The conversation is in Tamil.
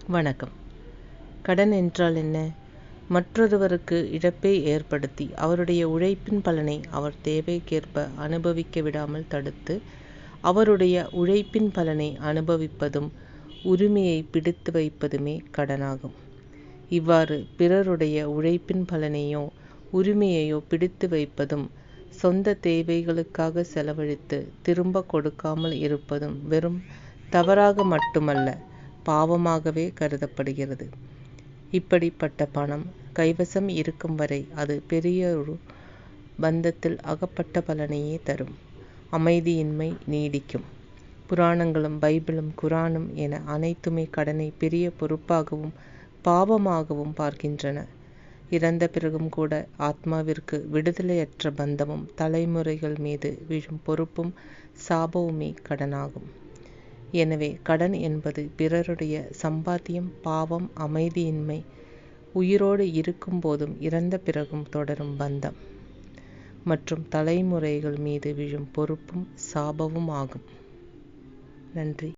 வணக்கம். கடன் என்றால் என்ன? மற்றொருவருக்கு இழப்பை ஏற்படுத்தி அவருடைய உழைப்பின் பலனை அவர் தேவைக்கேற்ப அனுபவிக்க விடாமல் தடுத்து அவருடைய உழைப்பின் பலனை அனுபவிப்பதும் உரிமையை பிடித்து வைப்பதுமே கடனாகும். இவ்வாறு பிறருடைய உழைப்பின் பலனையோ உரிமையையோ பிடித்து வைப்பதும் சொந்த தேவைகளுக்காக செலவழித்து திரும்ப கொடுக்காமல் இருப்பதும் வெறும் தவறாக மட்டுமல்ல, பாவமாகவே கருதப்படுகிறது. இப்படிப்பட்ட பணம் கைவசம் இருக்கும் வரை அது பெரியொரு பந்தத்தில் அகப்பட்ட பலனையே தரும். அமைதியின்மை நீடிக்கும். புராணங்களும் பைபிளும் குரானும் என அனைத்துமே கடனை பெரிய பொறுப்பாகவும் பாவமாகவும் பார்க்கின்றன. இறந்த பிறகும் கூட ஆத்மாவிற்கு விடுதலையற்ற பந்தமும் தலைமுறைகள் மீது விழும் பொறுப்பும் சாபவுமே கடனாகும். எனவே கடன் என்பது பிறருடைய சம்பாத்தியம், பாவம், அமைதியின்மை, உயிரோடு இருக்கும் போதும் இறந்த பிறகும் தொடரும் பந்தம் மற்றும் தலைமுறைகள் மீது விழும் பொறுப்பும் சாபமும் ஆகும். நன்றி.